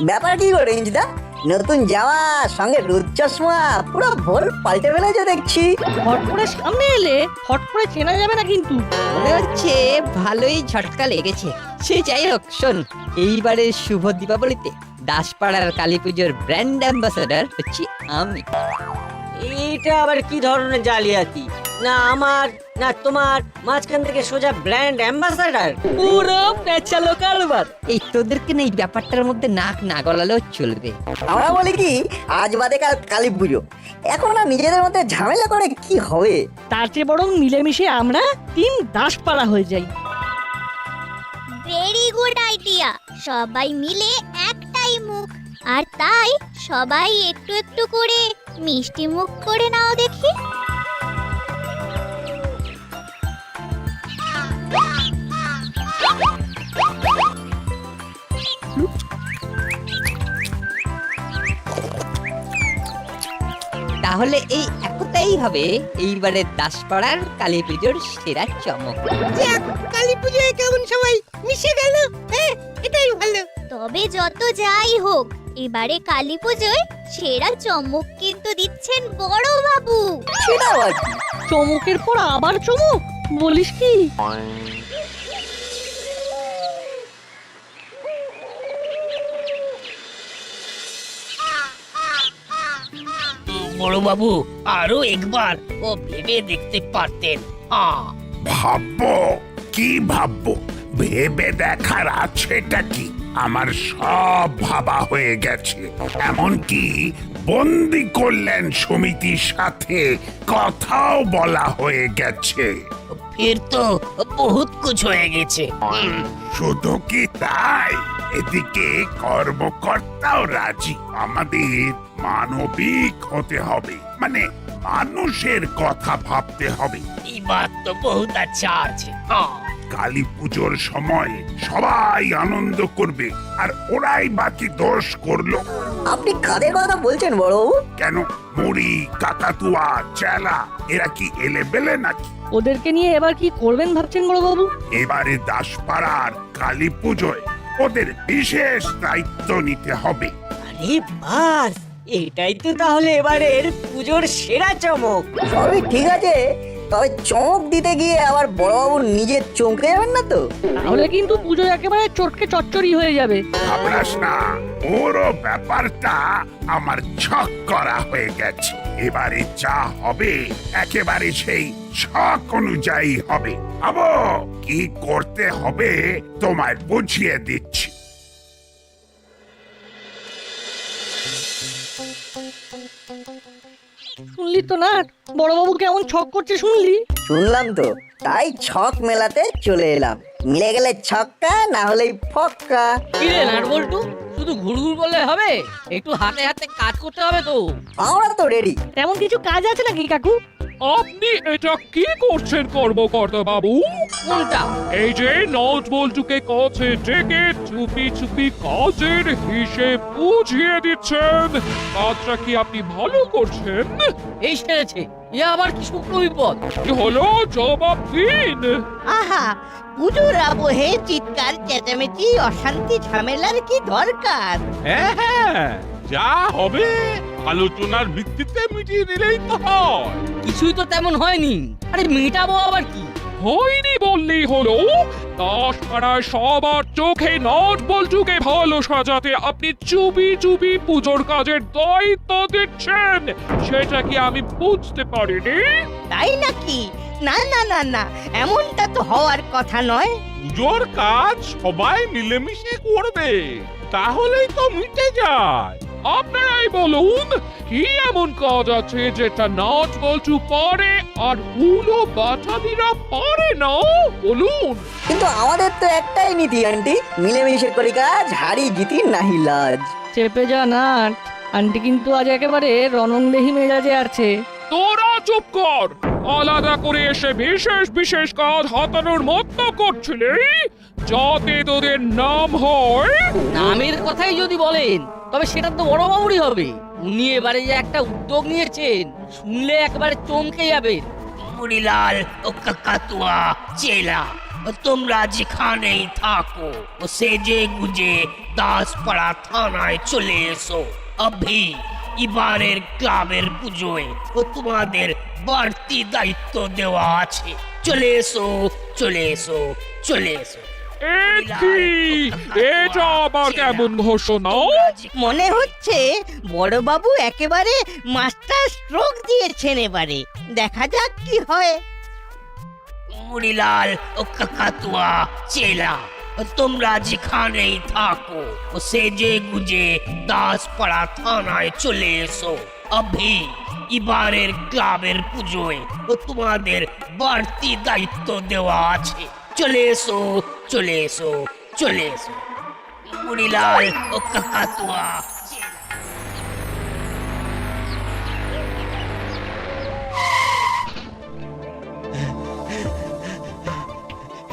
ব্যাপার কি গো রেঞ্জদা, নতুন জামা সঙ্গে রোদ চশমা পুরো ভোর পাল্টে ফেলেছে দেখছি। হট করে সামনে এলে হট করে চেনা যাবে না কিন্তু। মনে হচ্ছে ভালোই ঝটকা লেগেছে। সে যাই হোক, শোন, এইবারের শুভ দীপাবলিতে দাসপাড়ার কালী পুজোর ব্র্যান্ড অ্যাম্বাসাডার হচ্ছি আমি। এটা আবার কি ধরনের জালিয়াতি? না আমার না তোমার, মাঝখান থেকে সোজা ব্র্যান্ড অ্যাম্বাসাডার। পুরো পেঁচালো কারবার। এই তোদেরকে না এই ব্যাপারটার মধ্যে নাক না গলালেও চলবে। আমরা বলি কি, আজ বাদে কাল কালী পুজো, এখন না নিজেদের মধ্যে ঝামেলা করে কি হবে? তার চেয়ে বরং মিলেমিশে আমরা তিন দাসপাড়া হয়ে যাই। Very good idea. সবাই মিলে একটাই মুখ, আর তাই সবাই একটু একটু করে মিষ্টি মুখ করে নাও দেখি। তাহলে এই একটাই হবে এইবারের দাসপাড়ার কালী পুজোর সেরা চমক। কালী পুজোয় কেমন সবাই মিশে গেল, এটাই ভালো। তবে যত যাই হোক, এবারে কালী পুজোয় সেরা চমক কিন্তু দিচ্ছেন বড় বাবু। সেটা আবার কি? চমকের পর আবার চমক বলিস কি? বড় বাবু আরো একবার ও ভেবে দেখতে পারতেন। ভাববো? কি ভাববো? ভেবে দেখার আছেটা কি? আমার সব ভাবা হয়ে গেছে, এমনকি বন্দি করলেন সমিতির সাথে কথাও বলা হয়ে গেছে। ফের তো বহুত কুছ হয়ে গেছে। শুধু কি তাই, এদিকে কর্মকর্তাও রাজি। আমাদের মানবিক হতে হবে, মানে মানুষের কথা ভাবতে হবে। এই বাত তো বহুত আচ্ছা আছে। কালী পুজোর সময় সবাই আনন্দ করবে, আর ওরাই বাকি দোষ করলো। আপনি কাদের কথা বলছেন বড়বাবু? কেন, মুড়ি, কাকাতুয়া, চেলা এরা কি এলেবেলে নাকি? ওদেরকে নিয়ে এবার কি করবেন ভাবছেন বড় বাবু? এবারে দাসপাড়ার কালী পুজোয় ওদের বিশেষ দায়িত্ব নিতে হবে। আরে বাস, এটাই তো তাহলে এবারের পুজোর সেরা চমক। সবই ঠিক আছে, তবে চমক দিতে গিয়ে আবার বড়বাবু নিজে চমকে যাবেন না তো? তাহলে কিন্তু পুজো একেবারে চটকে চচ্চড়ি হয়ে যাবে। ঘাবড়াস না, পুরো ব্যাপারটা আমার ছক করা হয়ে গেছে। এবারে যা হবে একেবারে সেই ছক অনুযায়ী হবে। আবো কি করতে হবে তোমায় বুঝিয়ে দিচ্ছি। শুনলি তো না বড় বাবু কেমন ছক করছে, শুনলি? শুনলাম তো, তাই ছক মেলাতে চলে এলাম। মিলে গেলে ছক্কা, না হলেই ফক্কা। কি রে নাটবল্টু, শুধু ঘুরঘুর করলে হবে? একটু হাতে হাতে কাজ করতে হবে তো। আমরা তো রেডি। তেমন কিছু কাজ আছে নাকি কাকু? আপনি এটা কি করছেন কর্মকর্তা বাবু? কোনটা? এই যে নট বল্টুকে কাছে ডেকে চুপি চুপি কাজের হিসেব বুঝিয়ে দিচ্ছেন, কাজটা কি আপনি ভালো করছেন? এই সেরেছে, এ আবার কি শুকনো বিপদ? কি হলো, জবাব দিন। আহা, পুজোর আবহে চিৎকার চেঁচামেচি অশান্তি ঝামেলার কি দরকার? হ্যাঁ, যা হবে আলোচনার ভিত্তিতে মিটিয়ে নিলেই তো হয়। কিছুই তো তেমন হয়নি। আরে মেটাবো আবার কি? হয়নি বললেই হলো। দাসপাড়ায় সবার চোখে নট বল্টুকে ভালো সাজাতে আপনি চুপি চুপি পুজোর কাজের দায়িত্ব দিচ্ছেন, সেটা কি আমি বুঝতে পারিনি? তাই নাকি? না না না না, এমনটা তো হওয়ার কথা নয়। পুজোর কাজ সবাই মিলেমিশে করবে, তাহলেই তো মিটে যায়। আপনারাই বলুন, কি এমন কাজ আছে যেটা নট বল্টু পারে আর উলো বাটালিরা পারে না? বলুন। কিন্তু আমাদের তো একটাই নীতি আন্টি, মিলেমিশে করি কাজ, হারি জিতি নাহি লাজ। চেপে যা নাট, আন্টি কিন্তু আজ একেবারে রণংদেহী মেজাজে আছে। তোরা চুপ কর। আলাদা করে এসে বিশেষ বিশেষ কাজ হাতানোর মতো করছিলি, যাতে তোদের নাম হয়। নামের কথাই যদি বলেন, তবে সেটা তো বড় বাবুরই হবে। উনি এবারে যে একটা উদ্যোগ নিয়েছেন, শুনলে একবারে চমকে যাবেন। মুড়িলাল ও কাকাতুয়া চেলা তোমরা যেখানেই থাকো সেজে গুজে দাসপাড়া থানায় চলে এসো অভি এবারের ক্লাবের পুজোয় তোমাদের বাড়তি দায়িত্ব দেওয়া আছে চলে এসো চলে এসো চলে এসো কি এটা আবার কেমন ঘোষণা? মনে হচ্ছে বড়বাবু একেবারে মাস্টার স্ট্রোক দিয়েছেন এবারে দেখা যাক কি হয় মুড়িলাল ও কাকাতুয়া চেলা তোমরা যেখানেই থাকো সেজে গুজে দাসপাড়া থানায় চলে এসো অভি এবারের ক্লাবের পুজোয় তোমাদের বাড়তি দায়িত্ব দেওয়া আছে চলে এসো চলে এসো চলে এসো মুড়িলাল ও কাকাতুয়া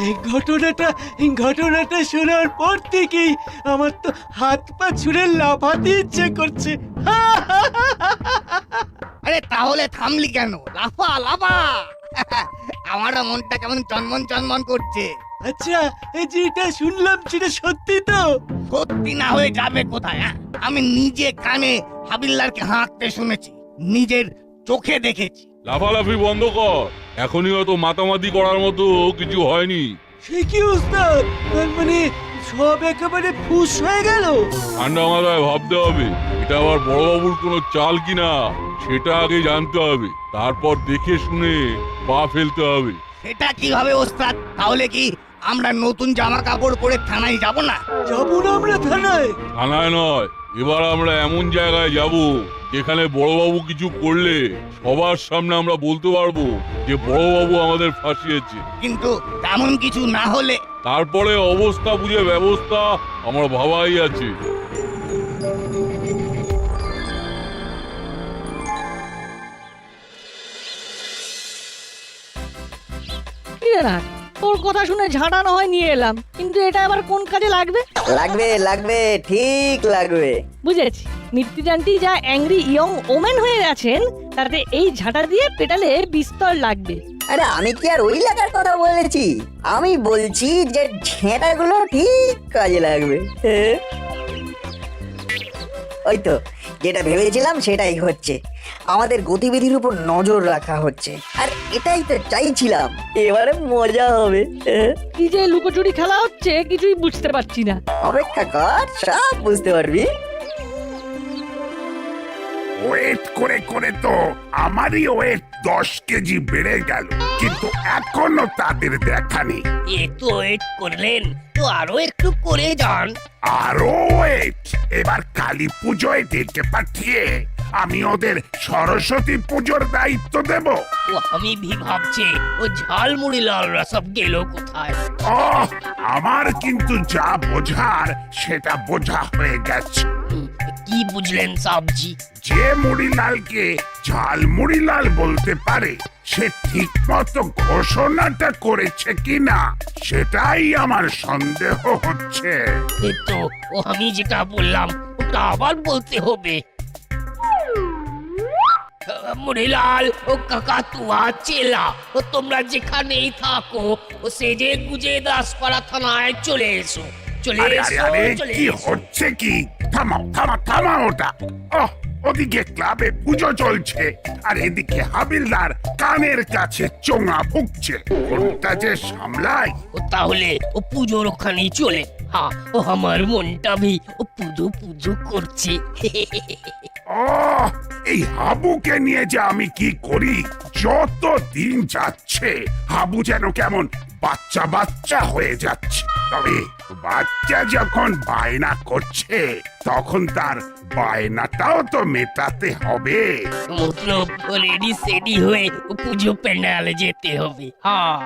এই ঘটনাটা শোনার পর থেকেই আমার তো হাত পা ছুঁড়ে লাফাতে ইচ্ছে করছে। আরে তাহলে থামলি কেন লাফা লাফা আমারও মনটা কেমন চনমন চনমন করছে আচ্ছা, এই যেটা শুনলাম সেটা সত্যি তো? সত্যি না হয়ে যাবে কোথায় আমি নিজে কানে হাবিলদারকে হাঁকতে শুনেছি নিজের চোখে দেখেছি লাফালাফি বন্ধ কর, এখনই হয়তো মাতামাতি করার মতো কিছু হয়নি। সে কি উস্তাদ, তার মানে সব একেবারে ফুস হয়ে গেল? ঠান্ডা মাথায় ভাবতে হবে, এটা আবার বড়বাবুর কোনো চাল কিনা সেটা আগে জানতে হবে, তারপর দেখে শুনে পা ফেলতে হবে। সেটা কিভাবে ওস্তাদ? তাহলে কি আমরা নতুন জামা কাপড় পরে থানায় যাব না? যাবো না আমরা থানায়? থানায় নয়, এবার আমরা এমন জায়গায় যাব যেখানে বড়বাবু কিছু করলে সবার সামনে আমরা বলতে পারবো যে বড়বাবু আমাদের ফাঁসিয়েছে। কিন্তু তেমন কিছু না হলে? তারপরে অবস্থা বুঝে ব্যবস্থা আমার ভাবাই আছে। কি রে নাট, তোর কথা শুনে ঝাঁটানো হয় নিয়ে এলাম, কিন্তু এটা আবার কোন কাজে লাগবে? লাগবে লাগবে, ঠিক লাগবে। বুঝেছি, মৃত্যুজানটি যা অ্যাংরি ইয়ং ওমেন হয়ে গেছেন তাতে এই ঝাঁটা দিয়ে পেটালে বিস্তর লাগবে। আরে আমি কি আর ওই লাগার কথা বলেছি, আমি বলছি যে ঝেঁটাগুলো ঠিক কাজে লাগবে। ওই তো যেটা ভেবেছিলাম সেটাই হচ্ছে, আমাদের গতিবিধির উপর নজর রাখা হচ্ছে, আর এটাই তো চাইছিলাম। এবারে মজা হবে। কি যে লুকোচুরি খেলা হচ্ছে কিছুই বুঝতে পারছি না। অপেক্ষা কর, সব বুঝতে পারবি। ওয়েট করে করে তো আমারই ওয়েট 10 কেজি বেড়ে গেল, কিন্তু এখনো তাদের দেখা নেই। এ তো ওয়েট করলেন, তো আরো একটু করে যান। আরো ওয়েট? এবার কালী পুজোয় ডেকে পাঠিয়ে আমি ওদের সরস্বতী পুজোর দায়িত্ব দেব? ও আমি ভাবছি ও ঝালমুড়ি লালরা সব গেল কোথায়? আমার কিন্তু যা বোঝার সেটা বোঝা হয়ে গেছে। কি বুঝলেন সাবজি? যে মুড়িলালকে ঝালমুড়িলাল বলতে পারে সে ঠিক মতো ঘোষণাটা করেছে কিনা সেটাই আমার সন্দেহ হচ্ছে। এই তো ও আমি যেটা বললাম ওটা আবার বলতে হবে। মুড়িলাল ও কাকাতুয়া চেলা ও তোমরা যেখানেই থাকো ও সেজে গুজে দাসপাড়া থানায় চলে এসো চলে আরে এসো আরে চলে কি এসো। হচ্ছে কি? থামাও থামাও থামাও ওটা। ওদিকে ক্লাবে পুজো চলছে আর এদিকে হাবিলদার কানের কাছে চোঙা ফুঁকছে, কোনটা যে সামলাই। ও তাহলে ও পুজোর ওখানেই চলে। হ্যাঁ ও আমার মনটা ভি ও পুজো পুজো করছে। এই হাবুকে নিয়ে যে আমি কি করি, যত দিন যাচ্ছে হাবু যেন কেমন বাচ্চা বাচ্চা হয়ে যাচ্ছে। তবে বাচ্চা যখন বায়না করছে তখন তার বায়নাটাও তো মেটাতে হবে। মতলব রেডি সেডি হয়ে ও পুজো প্যান্ডালে যেতে হবে। হ্যাঁ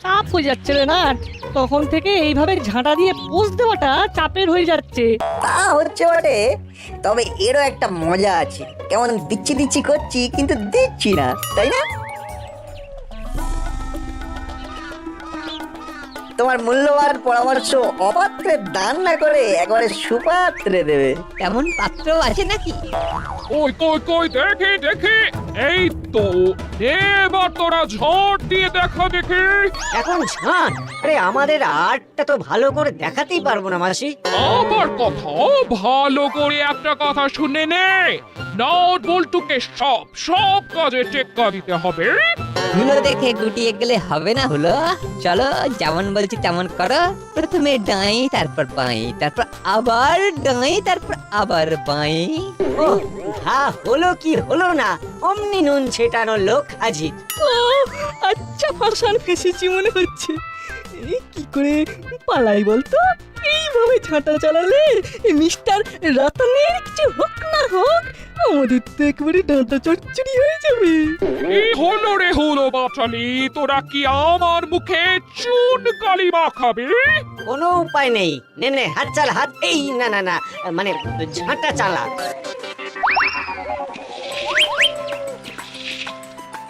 চাপ হয়ে যাচ্ছে রে নাট, তখন থেকে এইভাবে ঝাঁটা দিয়ে পোজ দেওয়াটা চাপের হয়ে যাচ্ছে। তা হচ্ছে বটে, তবে এরও একটা মজা আছে। কেমন দিচ্ছি দিচ্ছি করছি কিন্তু দিচ্ছি না, তাই না? তোমার মূল্যবান পরামর্শ অপাত্রে দান না করে একবারে সুপাত্রে দেবে। তেমন পাত্র আছে নাকি? কই কই কই দেখি দেখি, এই তো, এবার তোরা ঝড় দিয়ে দেখা দেখি। এখন ছান, আরে আমাদের আর্টটা তো ভালো করে দেখাতেই পারবো না মাসি। আমার কথা ভালো করে একটা কথা শুনে নে, নট বল্টুকে সব সব কাজে টেক্কা দিতে হবে। ধুলো দেখে গুটিয়ে গেলে হবে না হলো। চলো যেমন বলছি তেমন করো। প্রথমে ডাই, তারপর বাই, তারপর আবার ডাই, তারপর আবার বাই। ও হা, হলো কি হলো না, অমনি নুন ছেটানো লোক হাজির। আচ্ছা ফাঁসান ফেসেছি মনে হচ্ছে। কি করে পালাই বলতো? এইভাবে ঝাঁটা চালালে মিস্টার রতনের কিছু হোক না হোক, আমাদের তো একবারে ডাঁটা চচ্চড়ি হয়ে যাবে। কি হলো রে হলো বাচালি, তোরা কি আমার মুখে চুন কালি মাখাবি? কোনো উপায় নেই, নে নে হাত চাল হাত। এই না না না, মানে ঝাঁটা চালা।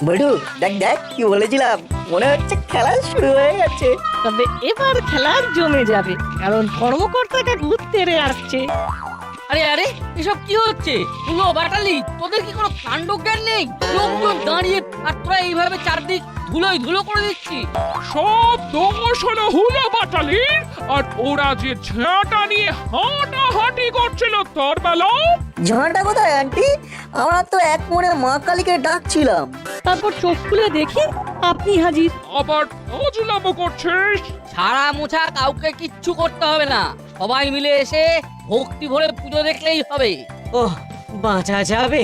বড়ু, দেখ দেখ কি বলেছিলাম, মনে হচ্ছে খেলা শুরু হয়ে গেছে। তবে এবার খেলার জমে যাবে, কারণ কর্মকর্তাটা ঘুরতে আসছে। আরে আরে, এসব কি হচ্ছে? হলো বাটালি, তোদের কি কোনো কাণ্ড জ্ঞান নেই? লোকজন দাঁড়িয়ে আর তোরা এইভাবে চারদিক ধুলোয় ধুলো করে দিচ্ছি। সব দোষ হলো হুলো বাটালির, আর ওরা যে ঝাঁটা নিয়ে হাঁটাহাঁটি করছিল তোর বেলা। ঝাঁটা কোথায় আন্টি? আমরা তো এক মনে মা কালীকে ডাকছিলাম। তারপর চোখ খুলে দেখি আপনি হাজির। আবার অজলামো করছিস? ছাড়া মোছা কাউকে কিচ্ছু করতে হবে না, সবাই মিলে এসে ভক্তি ভরে পুজো দেখলেই হবে। ও বাঁচা যাবে।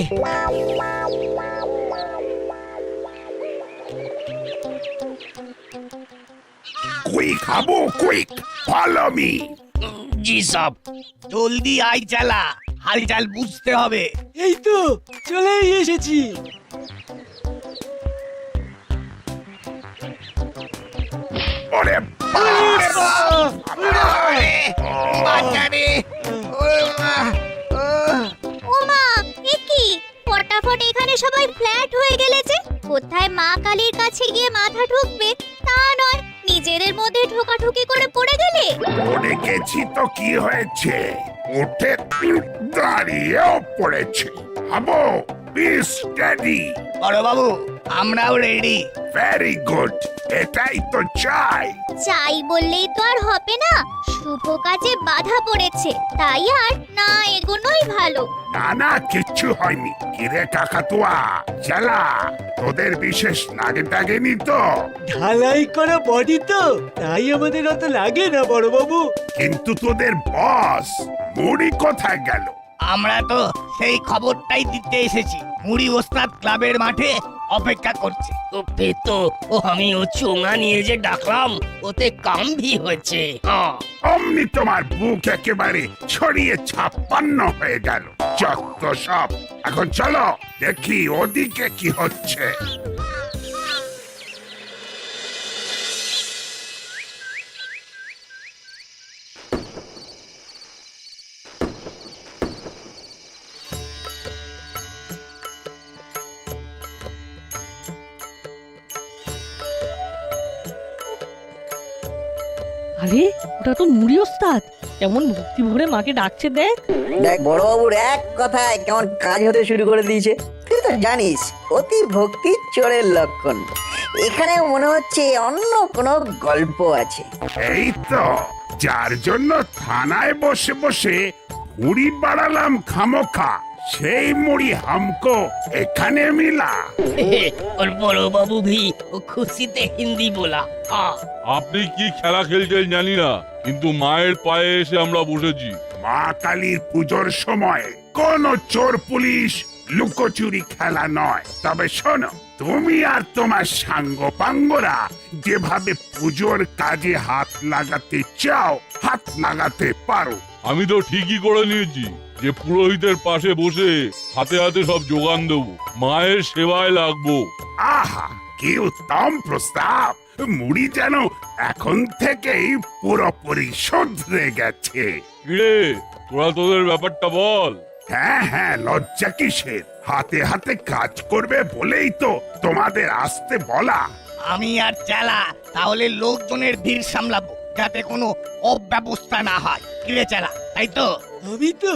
Quick Habu, quick follow me. জি সাব। জলদি আই চালা, হালচাল বুঝতে হবে। এই তো চলেই এসেছি। ওরে বাচ্চারে, ওমা, এ কি ফটাফট এখানে সবাই ফ্ল্যাট হয়ে গেলে যে? কোথায় মা কালীর কাছে গিয়ে মাথা ঠুকবে তা নয়, নিজেদের মধ্যে ঠোকাঠুকি করে পড়ে গেলে। পড়ে গেছি তো কি হয়েছে, উঠে দাঁড়িয়েও পড়েছি। Habu, be steady. বড় বাবু, আমরাও রেডি। ভেরি গুড, এটাই তো চাই। চাই বললেই তো আর হবে না, শুভ কাজে বাধা পড়েছে, তাই আর না এগোনোই ভালো। না না, কিচ্ছু হয়নি। কিরে কাকাতুয়া, চালা, তোদের বিশেষ লাগে টাগেনি তো? ঢালাই করা বডি তো, তাই আমাদের অত লাগে না বড়বাবু। কিন্তু তোদের বস মুড়ি কোথায় গেল? আমরা তো সেই খবরটাই দিতে এসেছি। মুড়ি ওস্তাদ ক্লাবের মাঠে অপেক্ষা করছে। ও পেতো, ও আমি ও চোঙা নিয়ে যে ডাকলাম, ওতে কাম ভি হয়েছে। হ্যাঁ, অমনি তোমার বুক একেবারে ছড়িয়ে 56 হয়ে গেল। যত সব। এখন চলো দেখি ওদিকে কি হচ্ছে। আরে ওটা তো মুড়ি ওস্তাদ, কেমন ভক্তি ভরে মাকে ডাকছে দেখ। দেখ বড়বাবুর এক কথায় কেমন কাজ হতে শুরু করে দিয়েছে। তুই তো জানিস অতি ভক্তি চোরের লক্ষণ। এখানে মনে হচ্ছে অন্য কোনো গল্প আছে। এই তো, যার জন্য থানায় বসে বসে মুড়ি বাড়ালাম খামোখা, সেই মুড়ি হামকো এখানে মিলা। और बड़ो बाबू भी वो खुशी से हिंदी बोला। हाँ, আপনি কি খেলা খেলছেন জানি না, কিন্তু মায়ের পায়ে এসে আমরা বসেছি। মা কালীর পুজোর সময় কোন চোর পুলিশ লুকোচুরি খেলা নয়। তবে শোনো, তুমি আর তোমার সাঙ্গ পাঙ্গরা যেভাবে পুজোর কাজে হাত লাগাতে চাও, হাত লাগাতে পারো। আমি তো ঠিকই করে নিয়েছি যে পুরোহিতের পাশে বসে হাতে হাতে সব যোগান দেবো, মায়ের সেবায় লাগবো। আহা, কি উত্তম প্রস্তাব! মুড়ি যেন এখন থেকেই পুরোপুরি শুধরে গেছে। কিরে, তোরা তোদের ব্যাপারটা বল। হ্যাঁ হ্যাঁ, লজ্জা কিসের? হাতে হাতে কাজ করবে বলেই তো তোমাদের আসতে বলা। আমি আর চালা তাহলে লোকজনের ভিড় সামলাবো, যাতে কোনো অব্যবস্থা না হয়। কিরে চালা, তাই তো? আমি তো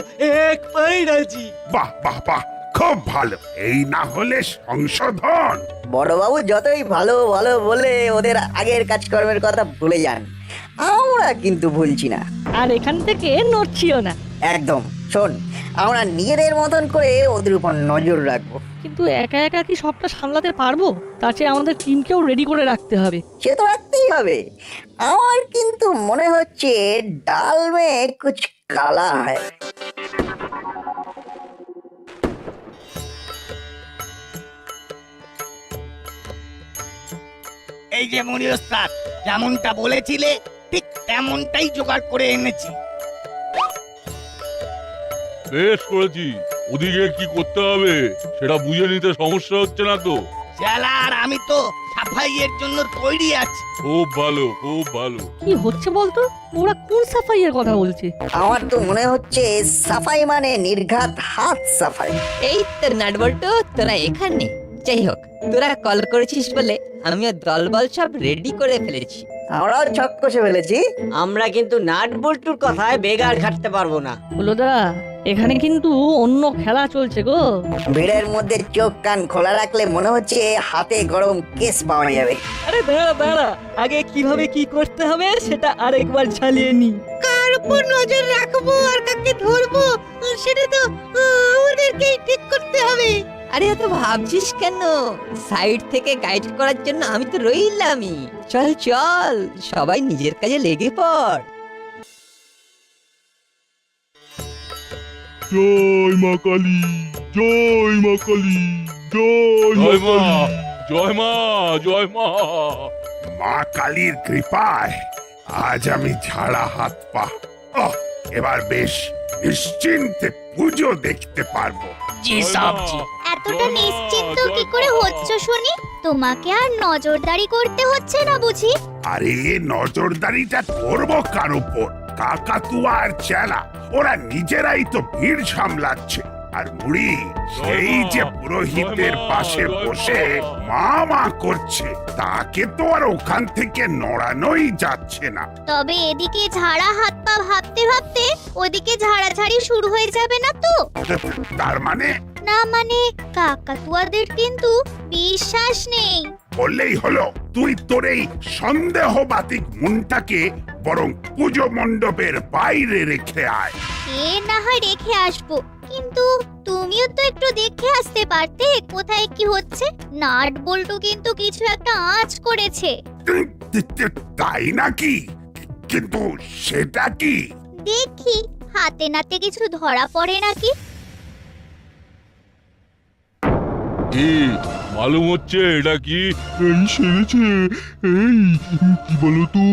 এক পায়ে রাজি। বাহ বাহ বাহ, খুব ভালো, এই না হলে সংশোধন। বড়বাবু যতই ভালো ভালো বলে ওদের আগের কাজকর্মের কথা ভুলে যান, আমরা কিন্তু ভুলছি না। আর এখান থেকে নড়ছিও না। একদম। শোন, আমরা নিজেদের মতন করে ওদের উপর নজর রাখবো। কিন্তু একা একা কি সবটা সামলাতে পারবো? তার চেয়ে আমাদের টিমকেও রেডি করে রাখতে হবে। সে তো রাখতেই হবে। আমার কিন্তু মনে হচ্ছে ডাল মে কুছ কালা হয়। এই যে মনি ওস্তাদ, যেমনটা বলেছিলে ঠিক তেমনটাই জোগাড় করে এনেছি। বেশ করেছি। ওদিকে কি করতে হবে সেটা বুঝে নিতে সমস্যা হচ্ছে না তো? জেলা আর আমি তো সাফাইয়ের জন্য তৈরি আছি। খুব ভালো, খুব ভালো। কি হচ্ছে বলতো? ওরা কোন সাফাইয়ের কথা বলছে? আমার তো মনে হচ্ছে সাফাই মানে নির্ঘাত হাত সাফাই। এই তো নাটবল্টু, তোরা এখানে। যাই হোক, তোরা কল করেছিস বলে আমিও দলবল সব রেডি করে ফেলেছি। আমরাও ছক কষে ফেলেছি। আমরা কিন্তু নাট বল্টুর কথায় বেগার খাটতে পারবো না। হলোদা, এখানে কিন্তু অন্য খেলা চলছে গো। ভিড়ের মধ্যে চোখ কান খোলা রাখলে মনে হচ্ছে হাতে গরম কেস পাওয়া যাবে। আরে দাঁড়া দাঁড়া, আগে কিভাবে কি করতে হবে সেটা আরেকবার ঝালিয়ে নি। কার উপর নজর রাখবো আর কাকে ধরবো সেটা তো আমাদেরকেই ঠিক করতে হবে। আরে এত ভাবছিস কেন? সাইড থেকে গাইড করার জন্য আমি তো রইলামই। চল চল, সবাই নিজের কাজে লেগে পড়। জয় মা কালী, জয় মা কালী, জয় মা, জয় মা, জয় মা। মা কালীর কৃপায় আজ আমি ঝাড়া হাত পা। এবার বেশ নিশ্চিন্তে পুজো দেখতে পারবো। জি সাহেব জি। এতটা নিশ্চিন্ত কি করে হচ্ছ শুনি? তোমাকে আর নজরদারি করতে হচ্ছে না বুঝি? আরে নজরদারিটা করবো কার উপর? কাকাতুয়া আর চেলা ওরা নিজেরাই তো ভিড় সামলাচ্ছে। আর মুড়ি সেই যে পুরোহিতের পাশে বসে মা মা করছে, তাকে তো আর ওখান থেকে নড়ানোই যাচ্ছে না। তবে এদিকে ঝাড়া হাত পা ভাবতে ভাবতে ওদিকে ঝাড়াঝাড়ি শুরু হয়ে যাবে না তো? তার মানে? না মানে কাকাতুয়াদের কিন্তু বিশ্বাস নেই। বললেই হলো, তুই তোর এই সন্দেহবাতিক মনটাকে বরং পুজো মণ্ডপের বাইরে রেখে আয়। এ না হয় রেখে আসবো, কিন্তু তুমিও তো একটু দেখে আসতে পারতে কোথায় কি হচ্ছে। নাট বল্টু কিন্তু কিছু একটা আঁচ করেছে। তাই নাকি? কিন্তু সেটা কি? দেখি হাতে নাতে কিছু ধরা পড়ে নাকি। কি মালুম হচ্ছে এটা কি? এই সেরেছে। এই কি বলো তো,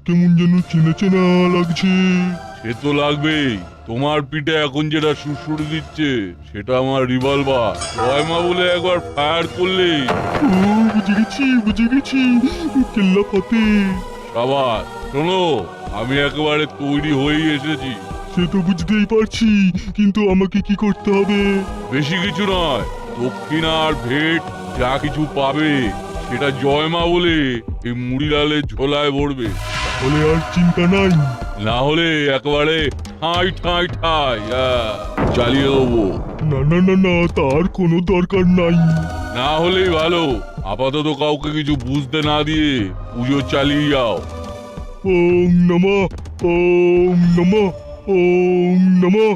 কেমন যেন চেনা চেনা লাগছে। সে তো লাগবেই। তোমার পিঠে এখন যেটা সুরসুরি দিচ্ছে সেটা আমার রিভলভার। জয় মা বলে একবার ফায়ার করলেই। বুঝে গেছি কেল্লা ফতে। সাবাস। শোনো, আমি একেবারে তৈরি হয়েই এসেছি। সে তো বুঝতেই পারছি, কিন্তু আমাকে কি করতে হবে? বেশি কিছু নয়, দক্ষিণা আর ভেট যা কিছু পাবে সেটা জয় মা বলে এই মুড়িলালের ঝোলায় ভরবে। তাহলে আর চিন্তা নাই। না হলে একেবারে ঠাই ঠাই ঠাই চালিয়ে দেবো। না না না না, তার কোনো দরকার নাই। না হলেই ভালো। আপাতত কাউকে কিছু বুঝতে না দিয়ে পুজো চালিয়ে যাও। ওম নমঃ, ওম নমঃ, ওম নমঃ।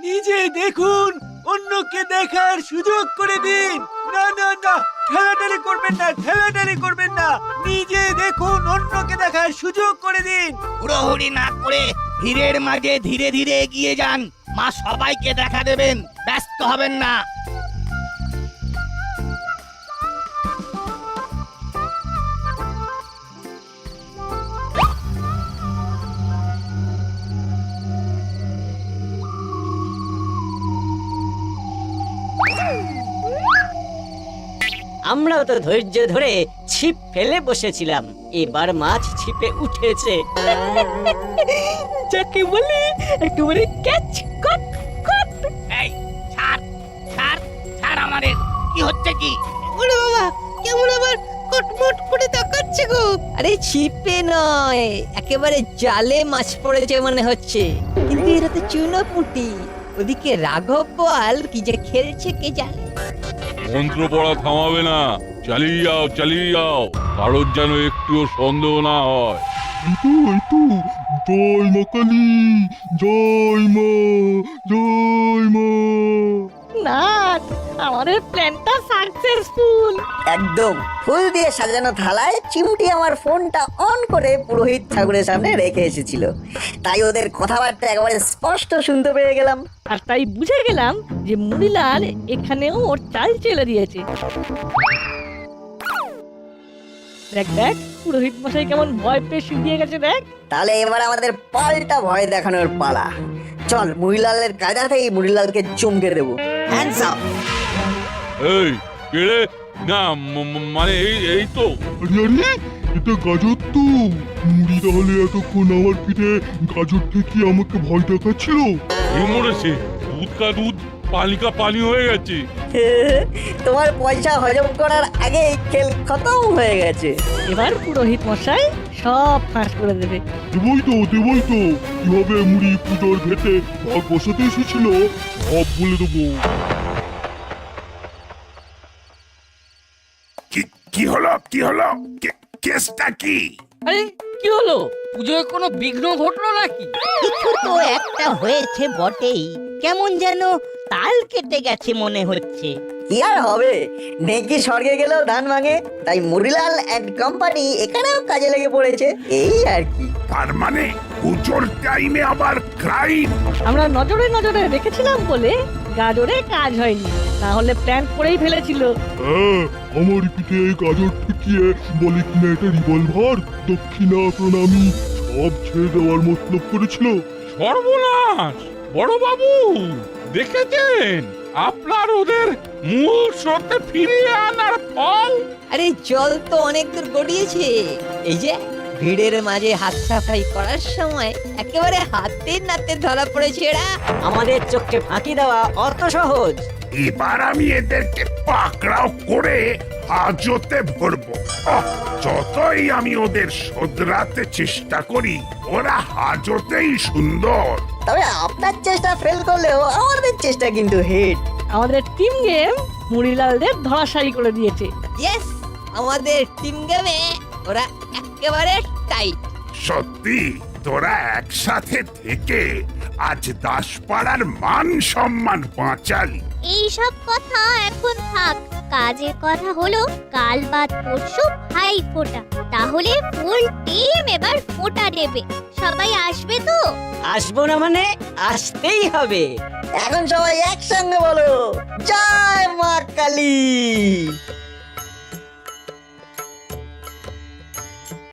নিজে দেখুন, অন্যকে দেখার সুযোগ করে দিন। না না না, ঠেলাঠালি করবেন না, ঠেলাঠালি করবেন না। নিজে দেখুন, অন্যকে দেখার সুযোগ করে দিন। হুড়োহুড়ি না করে ভিড়ের মাঝে ধীরে ধীরে এগিয়ে যান। মা সবাইকে দেখা দেবেন, ব্যস্ত হবেন না। আমরাও তো ধৈর্য ধরে ছিপ ফেলে বসেছিলাম, এবার মাছ ছিপে উঠেছে। যাকে বলে একেবারে ক্যাচ কট কট। এই ছাড় ছাড় ছাড় আমাদের। কি হচ্ছে কি? ওরে বাবা, কেমন আবার কটমট করে তাকাচ্ছে গো। আরে ছিপে নয়, একেবারে জালে মাছ পড়েছে মনে হচ্ছে। কিন্তু এরা তো চুনো পুঁটি। ওদিকে রাঘব বল কি যে খেলছে কে জানে। মন্ত্র পড়া থামাবে না, চালিয়ে যাও কারোর যেন একটুও সন্দেহ না হয়। জয় মা কালী, জয় মা, জয় মা। না, আমাদের প্ল্যানটা সাকসেসফুল। একদম ফুল দিয়ে সাজানো থালায় চিমটি আমার ফোনটা অন করে পুরোহিত ঠাকুরের সামনে রেখে এসেছিল, তাই ওদের কথাবার্তা একেবারে স্পষ্ট শুনতে পেয়ে গেলাম। আর তাই বুঝে গেলাম যে মুড়িলাল এখানেও ওর চাল চেলে দিয়েছে। দেখ দেখ, পুরোহিত মশাই কেমন ভয় পেয়ে শুকিয়ে গেছে দেখ। তাহলে এবার আমাদের পাল্টা ভয় দেখানোর পালা। চল মুড়িলালের কায়দাতেই মুড়িলালকে চমকে দেবো। Hands up. এই কেড়ে না, মানে এই তো। আরে এটা গাজর তো। মুড়ি তাহলে এতক্ষণ আমার পিঠে গাজর থেকে আমাকে ভয় দেখাচ্ছিল। এ মরেছে, দুধ কা দুধ, পানি কা পানি হয়ে গেছে। তোমার পয়সা হজম করার আগেই খেল খতম হয়ে গেছে। এবার পুরোহিত মশাই সব ফাঁস করে দেবে। দেবই তো কিভাবে মুড়ি পুজোর ঘেটে ভাগ বসাতে এসেছিল সব বলে দেবো। কি হলো কেসটা কি? আরে কি হলো? পুজোয় কোনো বিঘ্ন ঘটলো নাকি? কিছু তো একটা হয়েছে বটেই, কেমন যেন তাল কেটে গেছে মনে হচ্ছে। কি আর হবে, নেকি স্বর্গে গেলেও ধান ভাঙে, তাই মুড়িলাল এন্ড কোম্পানি এখানেও কাজে লেগে পড়েছে, এই আর কি। তার মানে পুজোর টাইমে আবার ক্রাইম? আমরা নজরে নজরে রেখেছিলাম বলে গাজরে কাজ হয়নি, না হলে প্ল্যান করেই ফেলেছিল। হ্যাঁ, আমার পিঠে গাজর ঠেকিয়ে বলে কিনা এটা রিভলভার, দক্ষিণা প্রণামী সব ছেড়ে দেওয়ার মতলব করেছিল। সর্বনাশ! বড় বাবু দেখেছেন আপনার ওদের মূল স্রোতে ফিরিয়ে আনার ফল? আরে জল তো অনেক দূর গড়িয়েছে। এই যে ভিড়ের মাঝে হাত সাফাই করার সময় একেবারে হাতে নাতে ধরা পড়েছে এরা। আমাদের চোখে ফাঁকি দেওয়া অত সহজ? এবার আমি এদেরকে পাকড়াও করে হাজতে ভরবো। যতই আমি ওদের শোধরাতে চেষ্টা করি, ওরা হাজতেই সুন্দর। তবে আপনার চেষ্টা ফেল করলেও আমাদের চেষ্টা কিন্তু হিট। আমাদের টিম গেম মুড়িলালদের ধরাশায়ী করে দিয়েছে। ইয়েস, আমাদের টিম গেমে ওরা একেবারে টাইট। সত্যি তোরা একসাথে থেকে আজ দাসপাড়ার মান সম্মান বাঁচালি। এইসব কথা এখন থাক, কাজের কথা হলো কাল বাদ পরশু ভাই ফোঁটা। তাহলে ফুল টিম এবার ফোঁটা দেবে। সবাই আসবে তো? আসবো না মানে আসতেই হবে। এখন সবাই একসঙ্গে বলো, জয় মা কালী।